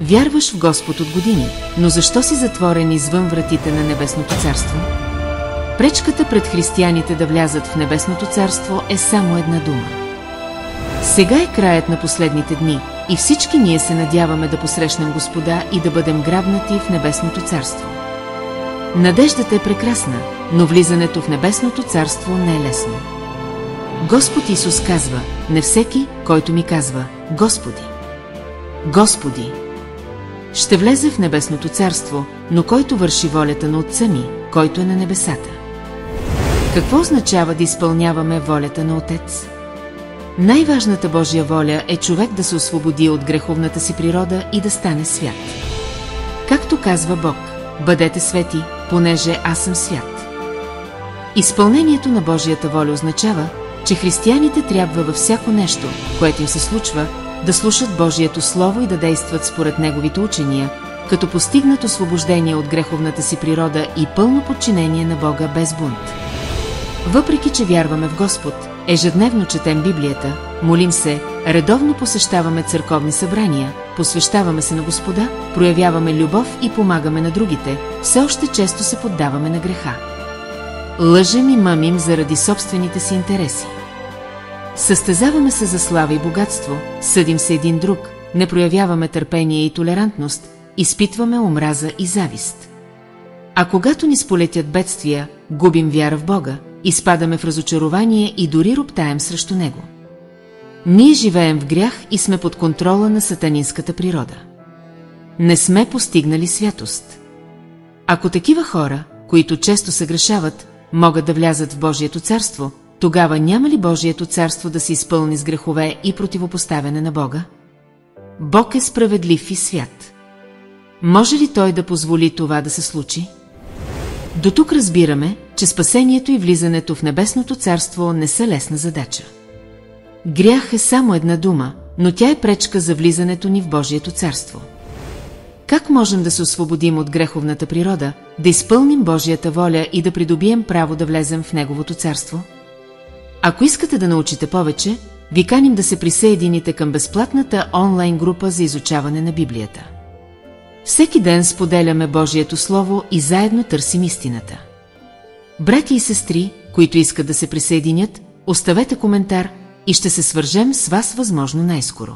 Вярваш в Господ от години, но защо си затворен извън вратите на Небесното царство? Пречката пред християните да влязат в Небесното царство е само една дума. Сега е краят на последните дни и всички ние се надяваме да посрещнем Господа и да бъдем грабнати в Небесното царство. Надеждата е прекрасна, но влизането в Небесното царство не е лесно. Господ Исус казва: не всеки, който ми казва Господи, Господи, ще влезе в Небесното царство, но който върши волята на Отца ми, който е на небесата. Какво означава да изпълняваме волята на Отец? Най-важната Божия воля е човек да се освободи от греховната си природа и да стане свят. Както казва Бог: бъдете свети, понеже аз съм свят. Изпълнението на Божията воля означава, че християните трябва във всяко нещо, което им се случва, да слушат Божието Слово и да действат според Неговите учения, като постигнат освобождение от греховната си природа и пълно подчинение на Бога без бунт. Въпреки че вярваме в Господ, ежедневно четем Библията, молим се, редовно посещаваме църковни събрания, посвещаваме се на Господа, проявяваме любов и помагаме на другите, все още често се поддаваме на греха. Лъжем и мамим заради собствените си интереси. Състезаваме се за слава и богатство, съдим се един друг, не проявяваме търпение и толерантност, изпитваме омраза и завист. А когато ни сполетят бедствия, губим вяра в Бога, изпадаме в разочарование и дори роптаем срещу Него. Ние живеем в грях и сме под контрола на сатанинската природа. Не сме постигнали святост. Ако такива хора, които често се грешават, могат да влязат в Божието царство, тогава няма ли Божието царство да се изпълни с грехове и противопоставяне на Бога? Бог е справедлив и свят. Може ли Той да позволи това да се случи? До тук разбираме, че спасението и влизането в Небесното царство не са лесна задача. Грях е само една дума, но тя е пречка за влизането ни в Божието царство. Как можем да се освободим от греховната природа, да изпълним Божията воля и да придобием право да влезем в Неговото царство? Ако искате да научите повече, ви каним да се присъедините към безплатната онлайн група за изучаване на Библията. Всеки ден споделяме Божието Слово и заедно търсим истината. Братя и сестри, които искат да се присъединят, оставете коментар и ще се свържем с вас възможно най-скоро.